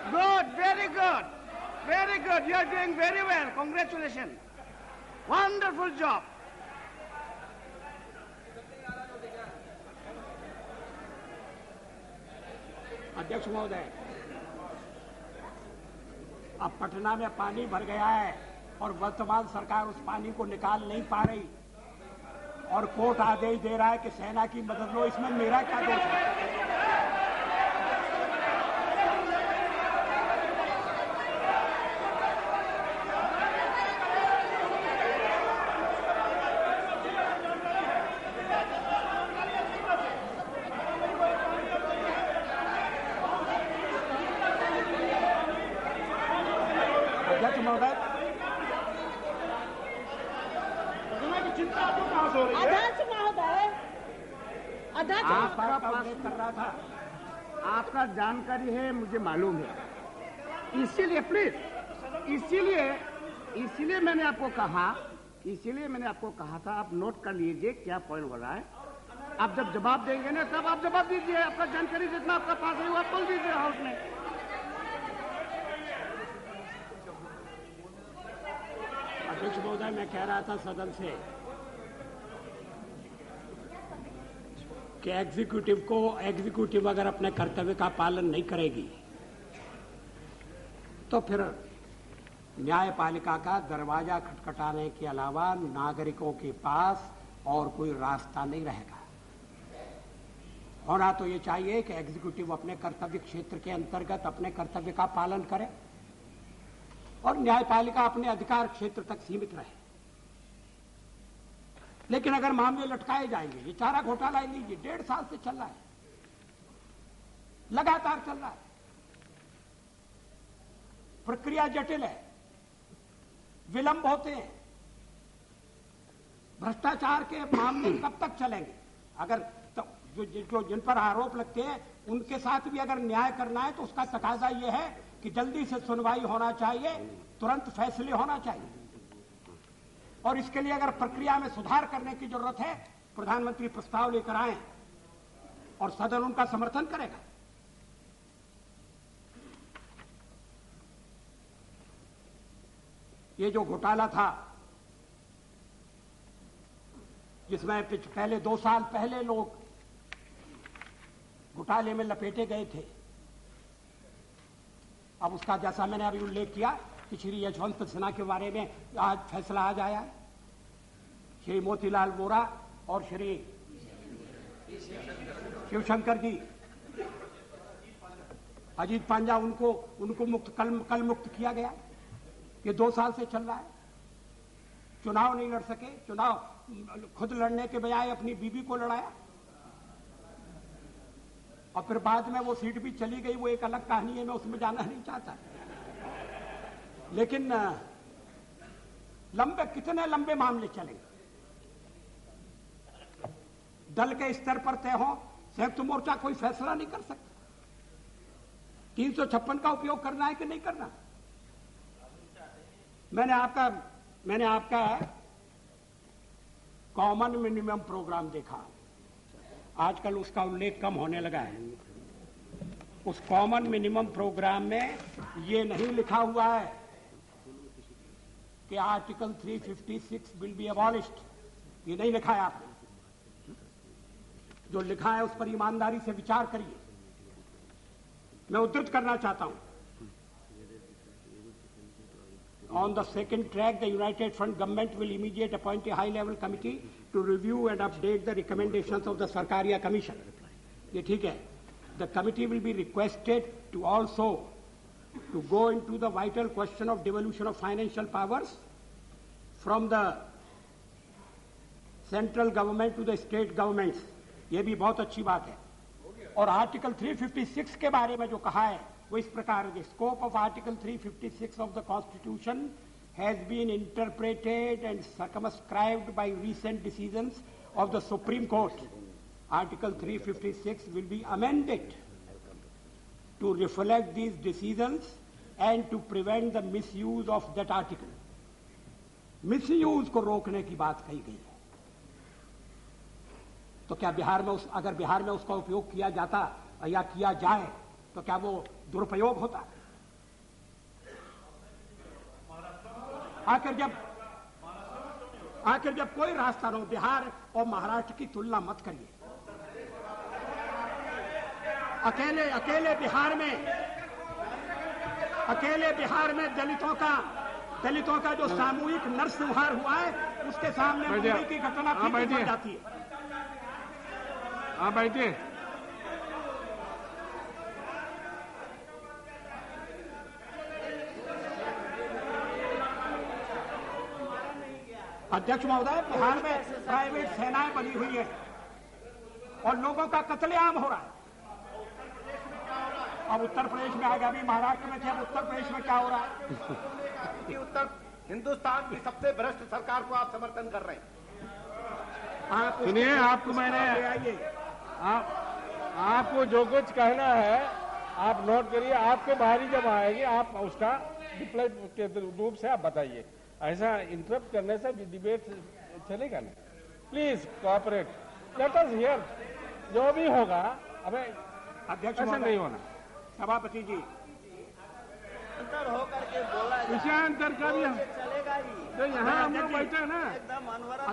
Good, very good. Very good. You are doing very well. Congratulations. Wonderful job. अध्यक्ष महोदय, अब पटना में पानी भर गया है और वर्तमान सरकार उस पानी को निकाल नहीं पा रही और कोर्ट आदेश दे रहा है कि सेना की मदद लो। इसमें मेरा क्या दोष है? अध्यक्ष महोदय, कर रहा था। आपका जानकारी है, मुझे मालूम है। इसीलिए प्लीज, इसीलिए मैंने आपको कहा था, आप नोट कर लीजिए क्या पॉइंट हो रहा है। आप जब जवाब देंगे ना, तब आप जवाब दीजिए। आपका जानकारी जितना आपका पास है वो आप बोल दीजिए हाउस में। अध्यक्ष महोदय, मैं कह रहा था सदन से कि एग्जीक्यूटिव अगर अपने कर्तव्य का पालन नहीं करेगी तो फिर न्यायपालिका का दरवाजा खटखटाने के अलावा नागरिकों के पास और कोई रास्ता नहीं रहेगा। होना तो ये चाहिए कि एग्जीक्यूटिव अपने कर्तव्य क्षेत्र के अंतर्गत अपने कर्तव्य का पालन करे और न्यायपालिका अपने अधिकार क्षेत्र तक सीमित रहे। लेकिन अगर मामले लटकाए जाएंगे, ये चारा घोटाला लीजिए, 1.5 साल से चल रहा है, लगातार चल रहा है, प्रक्रिया जटिल है, विलंब होते हैं, भ्रष्टाचार के मामले कब तक चलेंगे? अगर तो जो जिन पर आरोप लगते हैं उनके साथ भी अगर न्याय करना है तो उसका तकाजा यह है कि जल्दी से सुनवाई होना चाहिए, तुरंत फैसले होना चाहिए। और इसके लिए अगर प्रक्रिया में सुधार करने की जरूरत है, प्रधानमंत्री प्रस्ताव लेकर आए और सदन उनका समर्थन करेगा। ये जो घोटाला था जिसमें पहले 2 साल पहले लोग घोटाले में लपेटे गए थे, अब उसका जैसा मैंने अभी उल्लेख किया कि श्री यशवंत सिन्हा के बारे में आज फैसला आ जाया है, श्री मोतीलाल वोरा और श्री शिवशंकर जी, अजीत पांजा, उनको मुक्त कल मुक्त किया गया। ये 2 साल से चल रहा है। चुनाव नहीं लड़ सके, चुनाव खुद लड़ने के बजाय अपनी बीबी को लड़ाया और फिर बाद में वो सीट भी चली गई। वो एक अलग कहानी है, मैं उसमें जाना नहीं चाहता। लेकिन कितने लंबे मामले चलेंगे? दल के स्तर पर तय हो, संयुक्त मोर्चा कोई फैसला नहीं कर सकता। 356 का उपयोग करना है कि नहीं करना? मैंने आपका कॉमन मिनिमम प्रोग्राम देखा, आजकल उसका उल्लेख कम होने लगा है। उस कॉमन मिनिमम प्रोग्राम में ये नहीं लिखा हुआ है कि आर्टिकल 356 विल बी अबॉलिश्ड। ये नहीं लिखा है आपने। जो लिखा है उस पर ईमानदारी से विचार करिए। मैं उद्धृत करना चाहता हूं। On the second track, the United Front government will immediately appoint a high-level committee to review and update the recommendations of the Sarkaria Commission. ये ठीक है. The committee will be requested to also to go into the vital question of devolution of financial powers from the central government to the state governments. ये भी बहुत अच्छी बात है. और आर्टिकल 356 के बारे में जो कहा है वो इस प्रकार है. Scope of article 356 of the constitution has been interpreted and circumscribed by recent decisions of the Supreme Court. Article 356 will be amended to reflect these decisions and to prevent the misuse of that article. Misuse को रोकने की बात कही गई है. तो क्या अगर बिहार में उसका उपयोग किया जाता या किया जाए तो क्या वो दुरुपयोग होता? आखिर जब कोई रास्ता न हो, बिहार और महाराष्ट्र की तुलना मत करिए। अकेले बिहार में दलितों का जो सामूहिक नरसंहार हुआ है, उसके सामने मुंबई की घटना फिर बढ़ जाती है। आप बैठिए। अध्यक्ष महोदय, बिहार में प्राइवेट सेनाएं बनी हुई है और लोगों का कत्लेआम हो रहा है। अब उत्तर प्रदेश में आ गया, अभी महाराष्ट्र में थे, अब उत्तर प्रदेश में क्या हो रहा है? उत्तर हिंदुस्तान की सबसे भ्रष्ट सरकार को आप समर्थन कर रहे हैं। सुनिए, आपको मैंने आपको जो कुछ कहना है आप नोट करिए। आपके बारी जब आएगी आप उसका रिप्लाई के रूप से आप बताइए। ऐसा इंटरप्ट करने से डिबेट चलेगा नहीं। Please cooperate, let us here. जो भी होगा, अबे अध्यक्ष ऐसा नहीं होना। सभापति जी, अंतर होकर के बोला विषयांतर का भी चलेगा ही। तो यहाँ हम लोग बैठे हैं ना,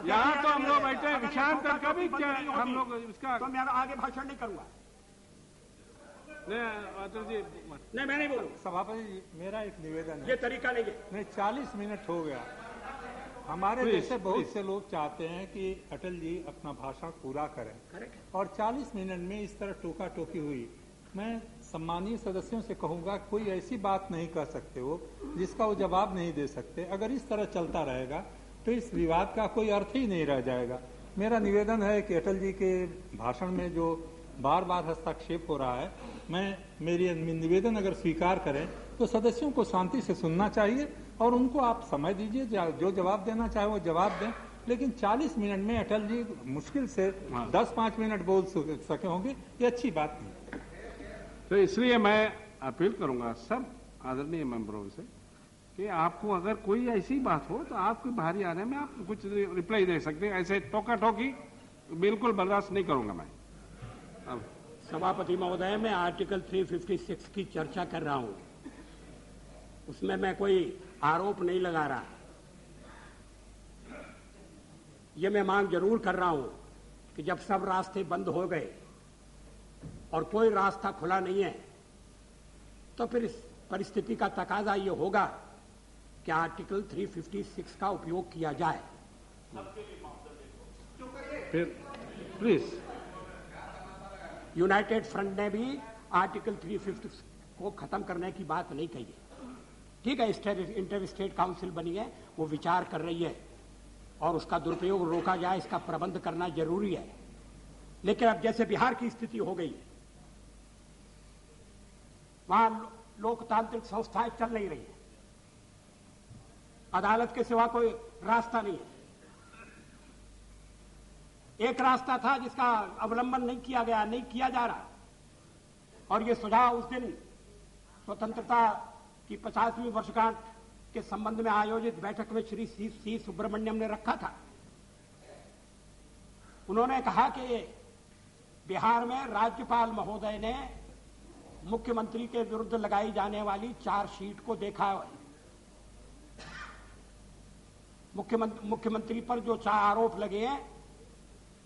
यहाँ तो हम लोग बैठे हैं। विषयांतर का भी क्या हम लोग इसका, तो मैं आगे भाषण नहीं करूंगा। अतुल जी नहीं, मैं नहीं बोलूँ। सभापति जी, मेरा एक निवेदन है। ये तरीका नहीं है। नहीं, 40 मिनट हो गया। हमारे जैसे बहुत से लोग चाहते हैं कि अटल जी अपना भाषण पूरा करें, और 40 मिनट में इस तरह टोका टोकी हुई। मैं सम्मानीय सदस्यों से कहूंगा, कोई ऐसी बात नहीं कह सकते वो जिसका वो जवाब नहीं दे सकते। अगर इस तरह चलता रहेगा तो इस विवाद का कोई अर्थ ही नहीं रह जाएगा। मेरा निवेदन है कि अटल जी के भाषण में जो बार बार हस्तक्षेप हो रहा है, मेरी निवेदन अगर स्वीकार करें तो सदस्यों को शांति से सुनना चाहिए और उनको आप समय दीजिए, जो जवाब देना चाहे वो जवाब दें। लेकिन 40 मिनट में अटल जी मुश्किल से 10-5 मिनट बोल सके होंगे, ये अच्छी बात नहीं। तो इसलिए मैं अपील करूंगा सब आदरणीय मेंबरों से कि आपको अगर कोई ऐसी बात हो तो आपके बाहरी आने में आप कुछ रिप्लाई दे सकते हैं। ऐसे टोका टोकी बिल्कुल बर्दाश्त नहीं करूंगा मैं। अब सभापति महोदय, मैं आर्टिकल 356 की चर्चा कर रहा हूं, उसमें मैं कोई आरोप नहीं लगा रहा। ये मैं मांग जरूर कर रहा हूं कि जब सब रास्ते बंद हो गए और कोई रास्ता खुला नहीं है, तो फिर इस परिस्थिति का तकाजा ये होगा कि आर्टिकल 356 का उपयोग किया जाए। फिर प्लीज, यूनाइटेड फ्रंट ने भी आर्टिकल 356 को खत्म करने की बात नहीं कही है। ठीक है, इंटर स्टेट काउंसिल बनी है, वो विचार कर रही है और उसका दुरुपयोग रोका जाए, इसका प्रबंध करना जरूरी है। लेकिन अब जैसे बिहार की स्थिति हो गई, वहां लोकतांत्रिक संस्थाएं चल नहीं रही है, अदालत के सिवा कोई रास्ता नहीं है। एक रास्ता था जिसका अवलंबन नहीं किया गया, नहीं किया जा रहा, और ये सुझाव उस दिन स्वतंत्रता की 50वीं वर्षगांठ के संबंध में आयोजित बैठक में श्री सी सुब्रमण्यम ने रखा था। उन्होंने कहा कि बिहार में राज्यपाल महोदय ने मुख्यमंत्री के विरुद्ध लगाई जाने वाली चार्जशीट को देखा है। मुख्यमंत्री पर जो 4 आरोप लगे हैं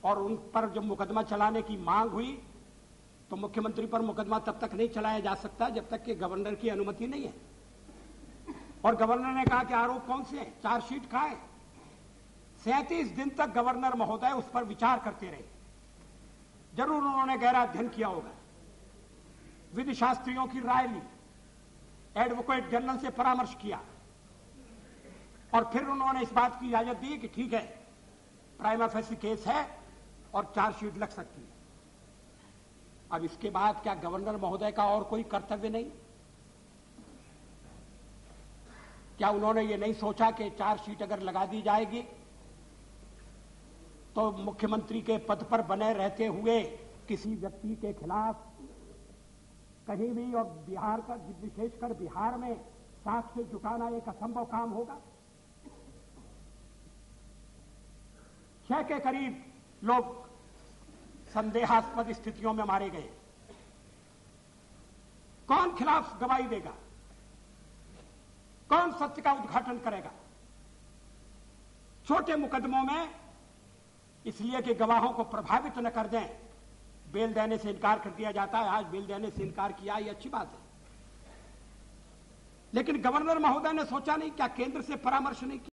और उन पर जब मुकदमा चलाने की मांग हुई, तो मुख्यमंत्री पर मुकदमा तब तक नहीं चलाया जा सकता जब तक कि गवर्नर की अनुमति नहीं है। और गवर्नर ने कहा कि आरोप कौन से हैं, चार्जशीट कहां है। 37 दिन तक गवर्नर महोदय उस पर विचार करते रहे। जरूर उन्होंने गहरा अध्ययन किया होगा, विधि शास्त्रियों की राय ली, एडवोकेट जनरल से परामर्श किया, और फिर उन्होंने इस बात की इजाजत दी कि ठीक है, प्राइमा फेसी केस है और चार्जशीट लग सकती है। अब इसके बाद क्या गवर्नर महोदय का और कोई कर्तव्य नहीं? क्या उन्होंने ये नहीं सोचा कि चार्जशीट अगर लगा दी जाएगी तो मुख्यमंत्री के पद पर बने रहते हुए किसी व्यक्ति के खिलाफ कहीं भी, और बिहार का विशेषकर बिहार में, साक्ष्य जुटाना एक असंभव काम होगा? 6 के करीब लोग संदेहास्पद स्थितियों में मारे गए। कौन खिलाफ गवाही देगा? कौन सत्य का उद्घाटन करेगा? छोटे मुकदमों में इसलिए कि गवाहों को प्रभावित न कर दें, बेल देने से इनकार कर दिया जाता है। आज बेल देने से इनकार किया, ये अच्छी बात है, लेकिन गवर्नर महोदय ने सोचा नहीं, क्या केंद्र से परामर्श नहीं किया?